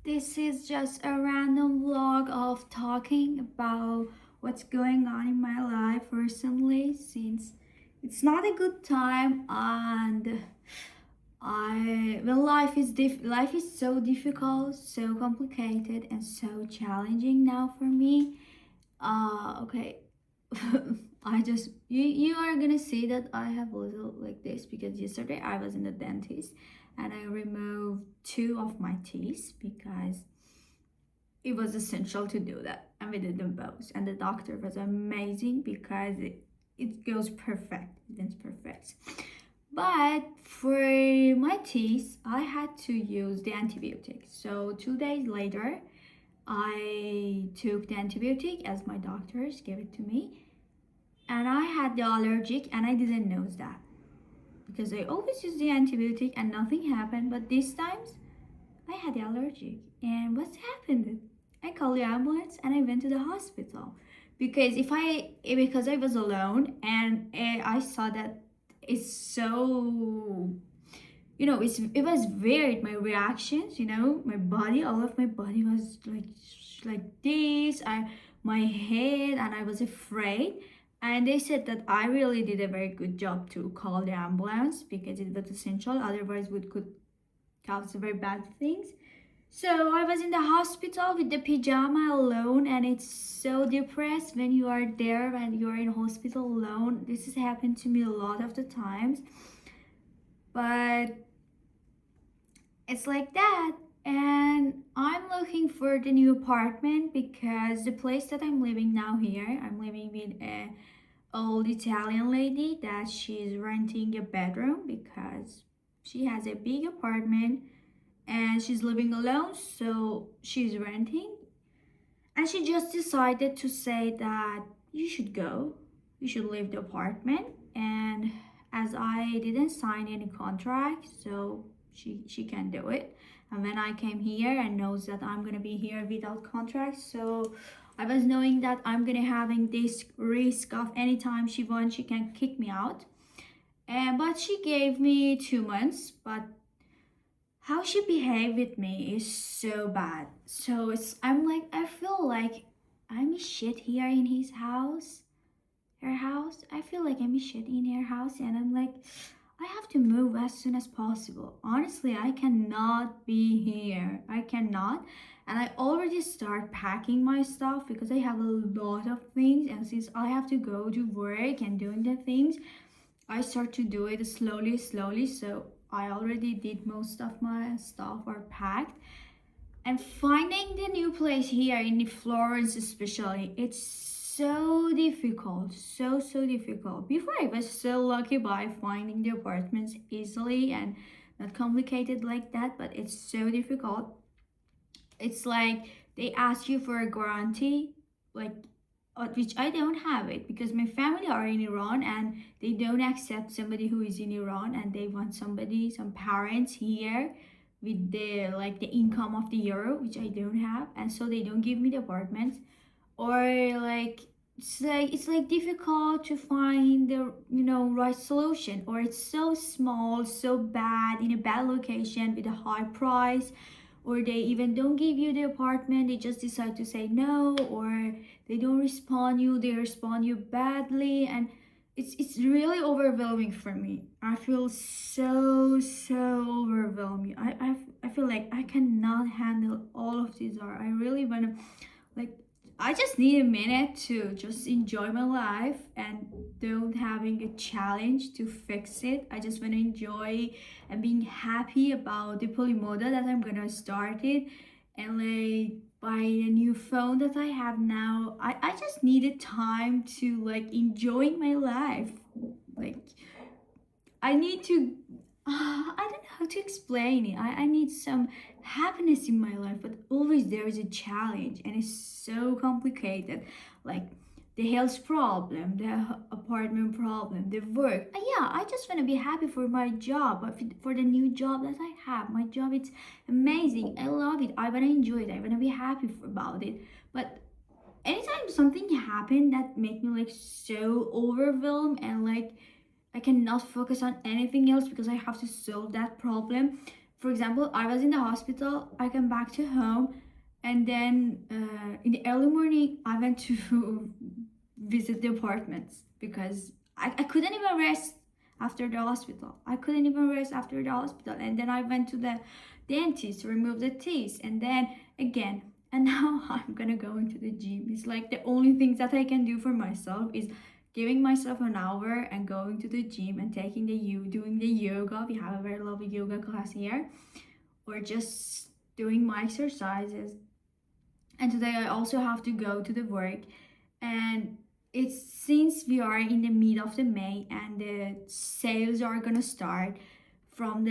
This is just a random vlog of talking about what's going on in my life recently since it's not a good time and life is so difficult, so complicated and so challenging now for me. Okay. You are gonna see that I have a little like this because yesterday I was in the dentist and I removed two of my teeth because it was essential to do that, and we did them both, and the doctor was amazing because it goes perfect, it's perfect. But for my teeth I had to use the antibiotics, so 2 days later I took the antibiotic as my doctors gave it to me, and I had the allergic and I didn't know that because I always use the antibiotic and nothing happened, but this times I had the allergic. And what happened? I called the ambulance and I went to the hospital because I was alone, and I saw that it's so, it was weird, my reactions, my body, all of my body was like this, my head, and I was afraid. And they said that I really did a very good job to call the ambulance because it was essential, otherwise we could cause very bad things. So I was in the hospital with the pajama alone, and it's so depressed when you are there, when you're in hospital alone. This has happened to me a lot of the times, but it's like that. And I'm looking for the new apartment because the place that I'm living now here, I'm living with a old Italian lady that she's renting a bedroom because she has a big apartment and she's living alone, so she's renting. And she just decided to say that you should go, you should leave the apartment. And as I didn't sign any contract, so she can do it. And when I came here and knows that I'm gonna be here without contract, so I was knowing that I'm gonna having this risk of anytime she wants, she can kick me out. And but she gave me 2 months, but how she behaved with me is so bad. So I feel like I'm a shit here in his house, her house. I feel like I'm a shit in her house, and I'm like, I have to move as soon as possible. Honestly, I cannot be here. I cannot. And I already start packing my stuff because I have a lot of things, and since I have to go to work and doing the things, I start to do it slowly. So I already did most of my stuff are packed. And finding the new place here in Florence especially, it's so difficult. So difficult. Before I was so lucky by finding the apartments easily and not complicated like that, but it's so difficult. It's like they ask you for a guarantee, like which I don't have it because my family are in Iran and they don't accept somebody who is in Iran, and they want some parents here with the income of the euro, which I don't have, and so they don't give me the apartments. Or like it's like difficult to find the right solution, or it's so small, so bad, in a bad location with a high price, or they even don't give you the apartment, they just decide to say no, or they don't respond you, they respond you badly, and it's really overwhelming for me. I feel so overwhelming. I feel like I cannot handle all of these, or I really want to, like, I just need a minute to just enjoy my life and don't having a challenge to fix it. I just want to enjoy and being happy about the polymoda that I'm gonna start it, and like buy a new phone that I have now. I just needed time to like enjoying my life. Like I need to, I don't know how to explain it. I need some happiness in my life, but always there is a challenge and it's so complicated. Like the health problem, the apartment problem, the work. Yeah, I just want to be happy for my job, for the new job that I have. My job, it's amazing. I love it. I want to enjoy it. I want to be happy about it. But anytime something happened that make me like so overwhelmed and like I cannot focus on anything else because I have to solve that problem. For example, I was in the hospital, I come back to home, and then in the early morning I went to visit the apartments because I couldn't even rest after the hospital. I couldn't even rest after the hospital. And then I went to the dentist to remove the teeth, and then again. And now I'm gonna go into the gym. It's like the only things that I can do for myself is giving myself an hour and going to the gym and doing the yoga. We have a very lovely yoga class here, or just doing my exercises. And today I also have to go to the work, and it's since we are in the mid of the May and the sales are gonna start from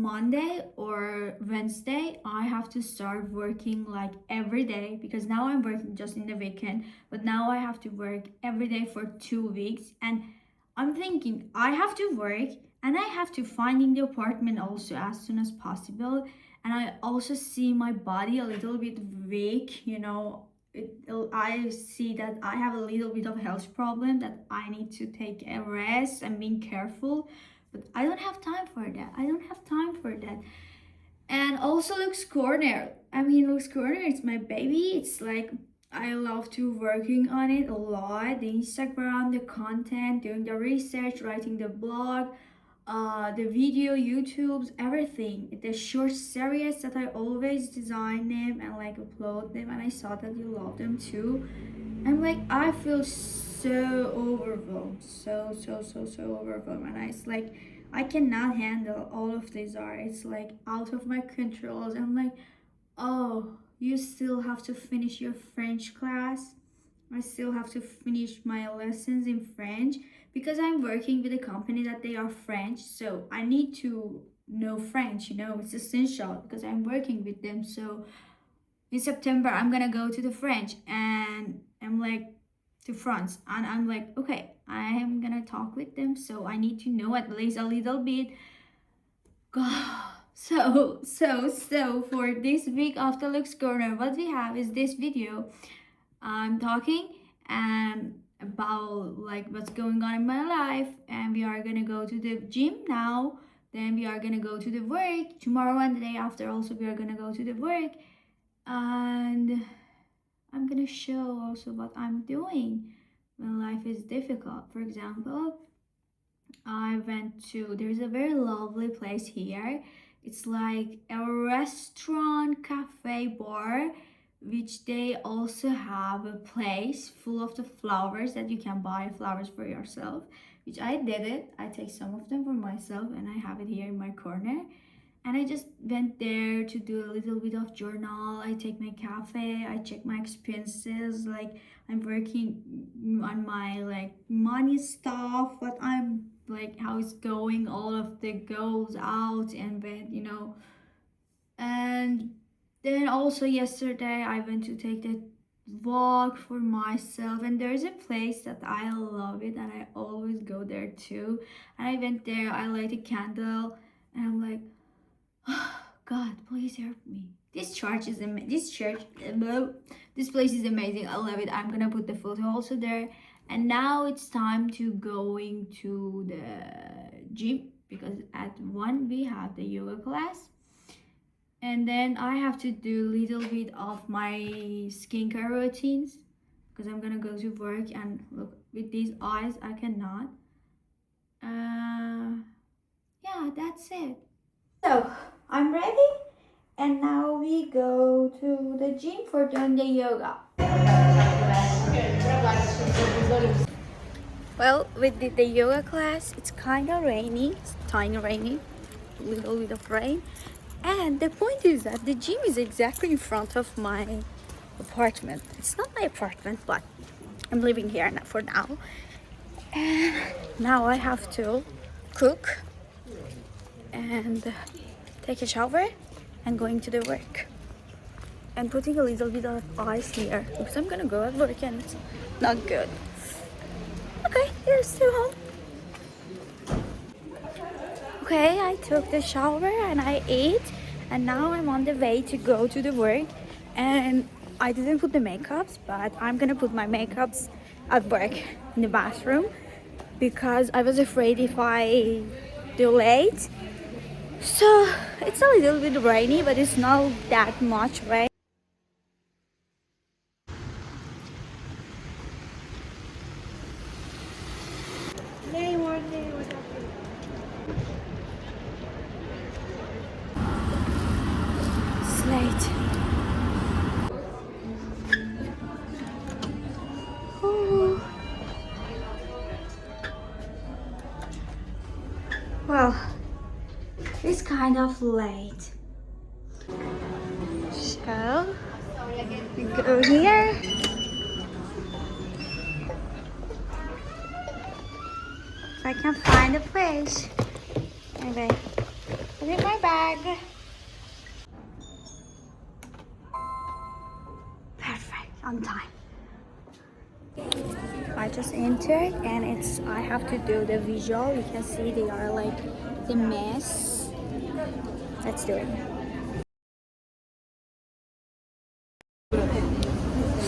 Monday or Wednesday. I have to start working like every day, because now I'm working just in the weekend, but now I have to work every day for 2 weeks. And I'm thinking I have to work and I have to find in the apartment also as soon as possible. And I also see my body a little bit weak, I see that I have a little bit of health problem, that I need to take a rest and being careful. But I don't have time for that. And also Luke's Corner. Luke's Corner, it's my baby. It's like I love to working on it a lot. The Instagram, the content, doing the research, writing the blog, the video, YouTube's, everything. The short series that I always design them and like upload them, and I saw that you love them too. I'm like, I feel so overwhelmed, so overwhelmed, and it's like I cannot handle all of these art. It's like out of my controls. I'm like, oh, you still have to finish your French class. I still have to finish my lessons in French, because I'm working with a company that they are French, so I need to know French, it's essential because I'm working with them. So in September I'm gonna go to the French, and I'm like to France, and I'm like, okay, I am gonna talk with them, so I need to know at least a little bit. God. So for this week after Luke's Corner, what we have is this video. I'm talking about like what's going on in my life, and we are gonna go to the gym now, then we are gonna go to the work tomorrow, and the day after also we are gonna go to the work, and I'm gonna show also what I'm doing when life is difficult. For example, there's a very lovely place here. It's like a restaurant, cafe, bar, which they also have a place full of the flowers that you can buy flowers for yourself, which I did it. I take some of them for myself, and I have it here in my corner. And I just went there to do a little bit of journal. I take my cafe, I check my expenses, like I'm working on my like money stuff, what I'm like, how it's going, all of the goes out and bed, And then also yesterday I went to take the walk for myself, and there's a place that I love it and I always go there too. And I went there, I light a candle, and I'm like, oh, God, please help me. This place is amazing. I love it. I'm gonna put the photo also there. And now it's time to going to the gym, because at 1 we have the yoga class. And then I have to do a little bit of my skincare routines, because I'm gonna go to work, and look, with these eyes I cannot. Yeah, that's it. So I'm ready, and now we go to the gym for doing the yoga. Well, we did the yoga class. It's kind of rainy. It's tiny rainy, a little bit of rain. And the point is that the gym is exactly in front of my apartment. It's not my apartment, but I'm living here for now. And now I have to cook and take a shower and going to the work. And putting a little bit of ice here, because I'm gonna go at work and it's not good. Okay, here's still home. Okay, I took the shower and I ate, and now I'm on the way to go to the work. And I didn't put the makeups, but I'm gonna put my makeups at work in the bathroom, because I was afraid if I do late, So it's a little bit rainy, but it's not that much rain. Slate. Oh. Well, it's kind of late. So we go here. If I can find a place. Anyway, put in my bag. Perfect, on time. I just entered and I have to do the visual. You can see they are like the mess. Let's do it.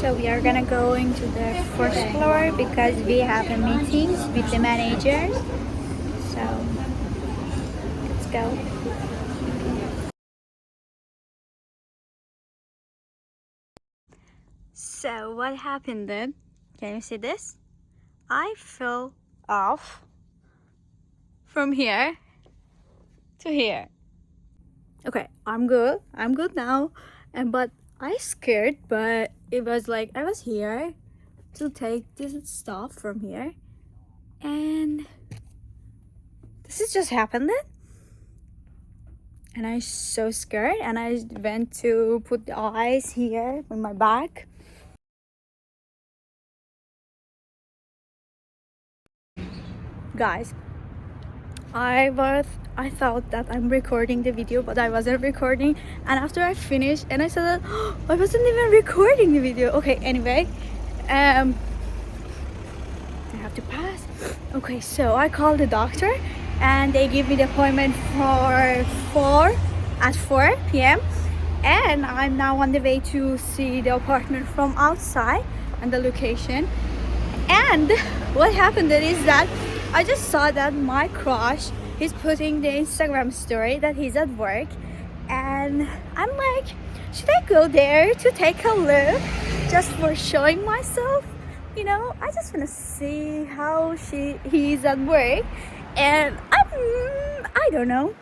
So we are gonna go into the first floor because we have a meetings with the managers. So let's go. So what happened then? Can you see this? I fell off from here to here. Okay, I'm good. I'm good now. But I scared, but it was like I was here to take this stuff from here, and this is just happened. And I so scared, and I went to put the ice here on my back. Guys, I thought that I'm recording the video, but I wasn't recording. And after I finished, and I said that I wasn't even recording the video. Okay, anyway, I have to pass. Okay, so I called the doctor, and they give me the appointment for 4 p.m. And I'm now on the way to see the apartment from outside and the location. And what happened is that I just saw that my crush is putting the Instagram story that he's at work, and I'm like, should I go there to take a look just for showing myself? You know, I just want to see how he's at work, and I don't know.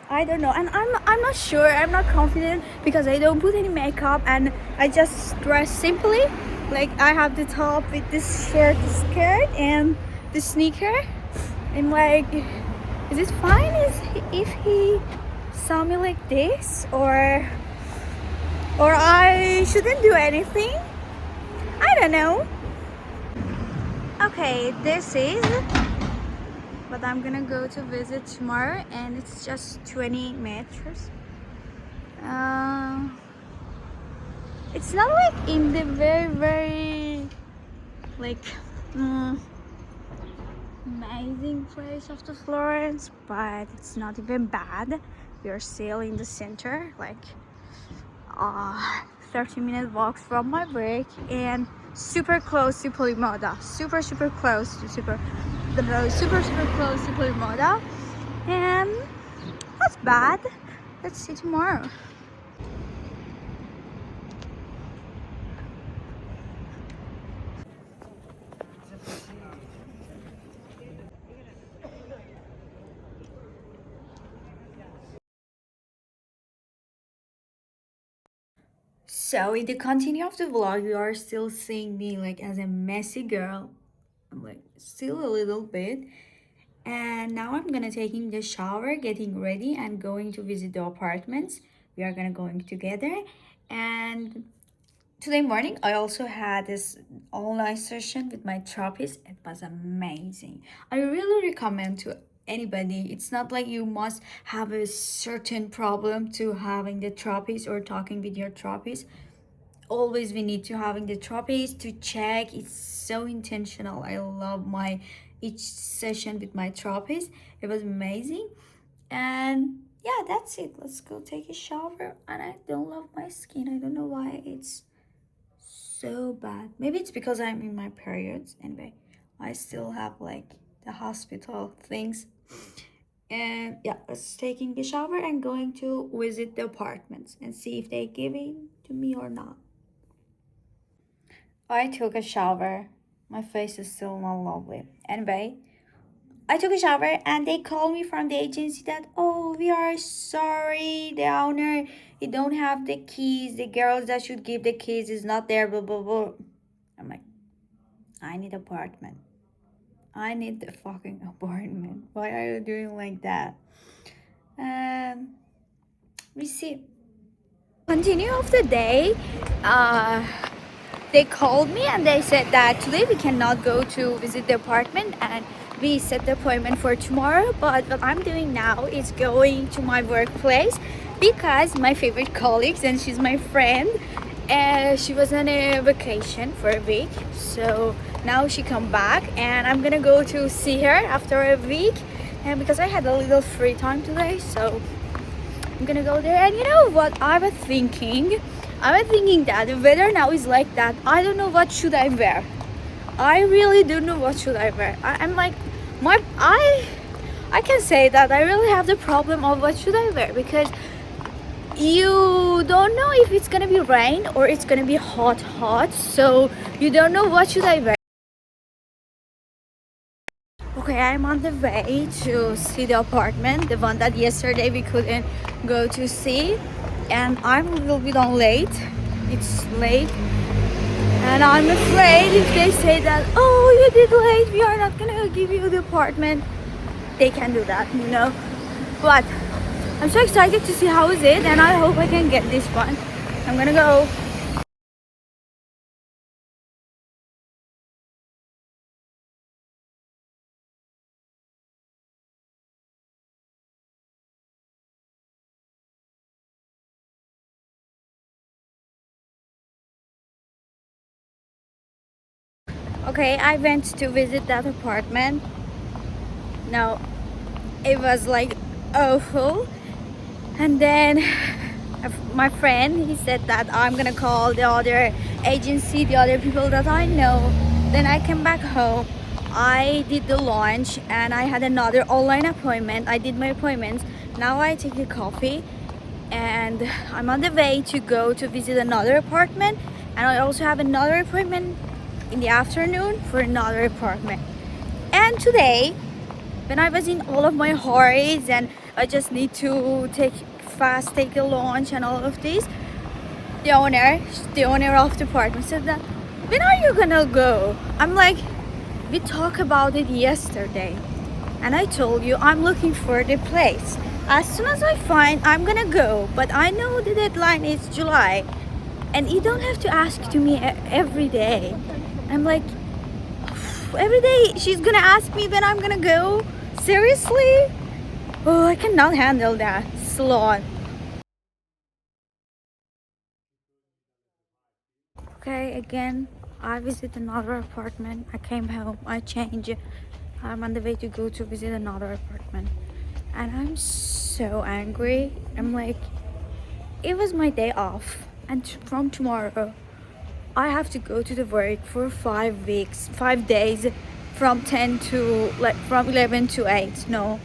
And I'm not sure. I'm not confident because I don't put any makeup and I just dress simply. Like I have the top with this short skirt and the sneaker. I'm like, is it fine if he saw me like this, or I shouldn't do anything? I don't know. Okay, this is what I'm gonna go to visit tomorrow, and it's just 20 meters. It's not like in the very like amazing place of the Florence, but it's not even bad. We are still in the center, like 30-minute walks from my break, and super close to Polimoda. Super close to super close to Polimoda, and that's bad. Let's see tomorrow. So in the continue of the vlog, you are still seeing me like as a messy girl. I'm like still a little bit. And now I'm gonna taking the shower, getting ready, and going to visit the apartments. We are gonna going together. And today morning, I also had this online session with my therapist. It was amazing. I really recommend to anybody. It's not like you must have a certain problem to having the therapist or talking with your therapist. Always we need to having the therapist to check. It's so intentional. I love my each session with my therapist. It was amazing. And yeah, that's it. Let's go take a shower. And I don't love my skin. I don't know why it's so bad. Maybe it's because I'm in my periods. Anyway, I still have like the hospital things. And yeah, I was taking a shower and going to visit the apartments and see if they give it to me or not. I took a shower. My face is still not lovely. Anyway, I took a shower and they called me from the agency that, oh, we are sorry, the owner, you don't have the keys. The girls that should give the keys is not there, blah, blah, blah. I'm like, I need apartment. I need the fucking apartment. Why are you doing like that? Um, we see. Continue of the day, uh, they called me and they said that today we cannot go to visit the apartment and we set the appointment for tomorrow. But what I'm doing now is going to my workplace because my favorite colleagues, and she's my friend, she was on a vacation for a week, so now she come back and I'm gonna go to see her after a week. And because I had a little free time today, so I'm gonna go there. And you know what I was thinking? I was thinking that the weather now is like that. I don't know what should I wear. I really don't know what should I wear. I'm like, I can say that I really have the problem of what should I wear, because you don't know if it's gonna be rain or it's gonna be hot, so you don't know what should I wear. Okay, I'm on the way to see the apartment, the one that yesterday we couldn't go to see, and I'm a little bit on late. It's late, and I'm afraid if they say that, oh, you did late, we are not gonna give you the apartment, they can do that, you know. But I'm so excited to see how is it, and I hope I can get this one. I'm gonna go. Okay, I went to visit that apartment. No, it was like awful. And then my friend, he said that I'm gonna call the other agency, the other people that I know. Then I came back home. I did the lunch and I had another online appointment. I did my appointments. Now I take a coffee and I'm on the way to go to visit another apartment. And I also have another appointment in the afternoon for another apartment. And today, when I was in all of my hurries and I just need to take a lunch and all of this, the owner, the owner of the apartment said that, when are you gonna go? I'm like, we talked about it yesterday and I told you I'm looking for the place. As soon as I find, I'm gonna go, but I know the deadline is July and you don't have to ask to me every day. I'm like, every day she's gonna ask me when I'm gonna go. Seriously? Oh, I cannot handle that. Sloth. Okay, again, I visit another apartment. I came home, I changed. I'm on the way to go to visit another apartment. And I'm so angry. I'm like, it was my day off. And from tomorrow, I have to go to the work for 5 weeks, 5 days, from 10 to like from 11 to 8. No,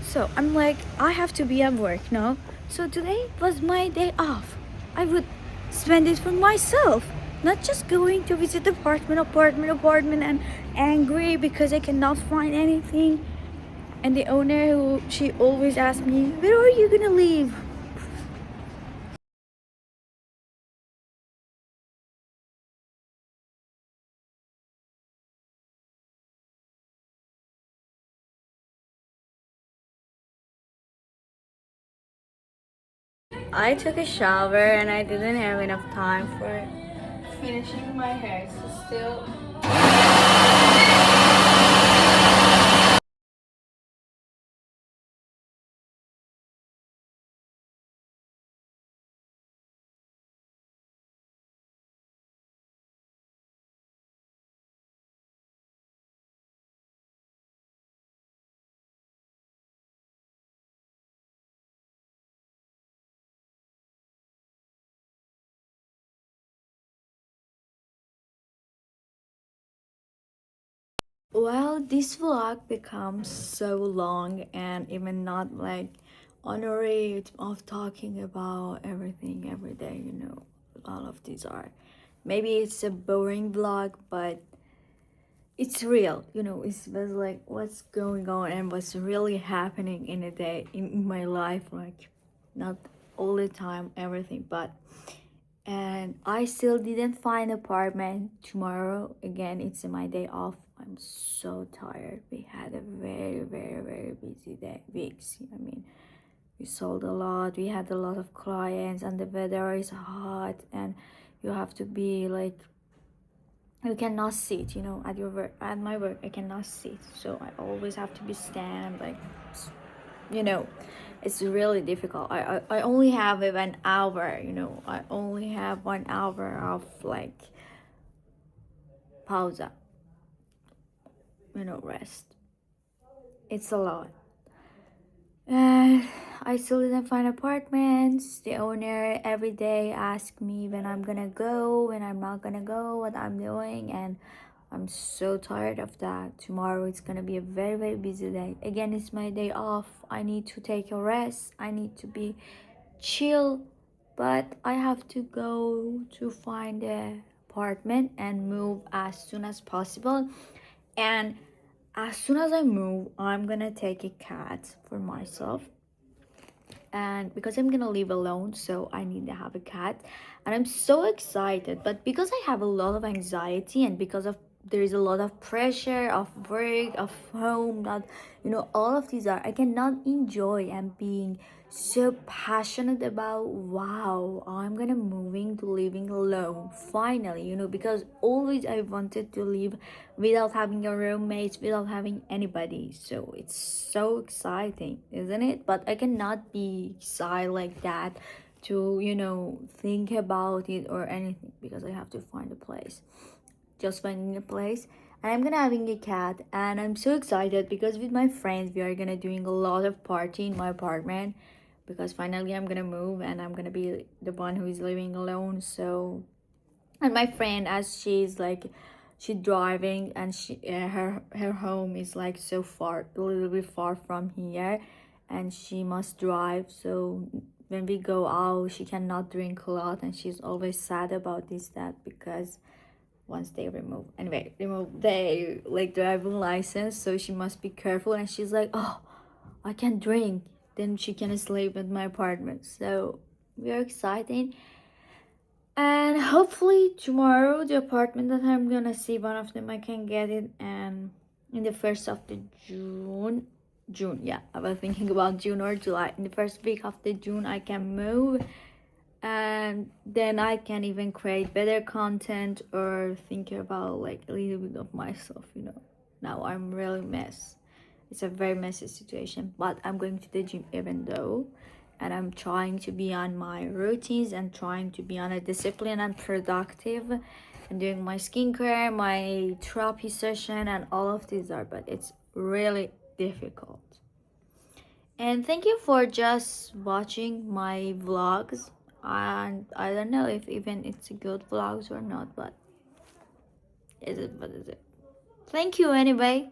so I'm like, I have to be at work. No, so today was my day off. I would spend it for myself, not just going to visit apartment, and angry because I cannot find anything. And the owner, who she always asks me, where are you gonna leave? I took a shower and I didn't have enough time for finishing my hair, so still Well, this vlog becomes so long and even not like on a rate of talking about everything every day, you know. All of these are. Maybe it's a boring vlog, but it's real, you know. It's was like what's going on and what's really happening in a day in my life, like not all the time, everything, but and I still didn't find apartment. Tomorrow again, it's my day off. I'm so tired. We had a very busy day, weeks. I mean, we sold a lot. We had a lot of clients, and the weather is hot, and you have to be like, you cannot sit. You know, at your work, at my work, I cannot sit. So I always have to be stand like, you know, it's really difficult. I only have 1 hour, you know. I only have 1 hour of like pausa, you know, rest. It's a lot. And I still didn't find apartments. The owner every day asks me when I'm gonna go, when I'm not gonna go, what I'm doing, and I'm so tired of that. Tomorrow it's gonna be a very busy day. Again, it's my day off. I need to take a rest. I need to be chill, but I have to go to find a apartment and move as soon as possible. And as soon as I move, I'm gonna take a cat for myself, and because I'm gonna live alone, so I need to have a cat. And I'm so excited, but because I have a lot of anxiety and because of there is a lot of pressure of work, of home, not, you know, all of these are, I cannot enjoy and being so passionate about, wow, I'm gonna moving to living alone finally, you know, because always I wanted to live without having a roommate, without having anybody. So it's so exciting, isn't it? But I cannot be excited like that to, you know, think about it or anything, because I have to find a place. Just finding a place. And I'm gonna having a cat, and I'm so excited because with my friends we are gonna doing a lot of party in my apartment, because finally I'm gonna move and I'm gonna be the one who is living alone. So, and my friend, as she's like, she driving, and her home is like so far, a little bit far from here, and she must drive. So when we go out, she cannot drink a lot, and she's always sad about this, that, because once they remove their like driving license, so she must be careful. And she's like, oh, I can drink, then she can sleep in my apartment. So we are excited, and hopefully tomorrow the apartment that I'm gonna see, one of them, I can get it. And in the first of the June, yeah, I was thinking about June or July. In the first week of the June I can move, and then I can even create better content or think about like a little bit of myself, you know. Now I'm really mess. It's a very messy situation, but I'm going to the gym even though, and I'm trying to be on my routines and trying to be on a discipline and productive and doing my skincare, my therapy session, and all of these are, but it's really difficult. And thank you for just watching my vlogs. And I don't know if even it's a good vlogs or not, but is it, what is it? Thank you anyway.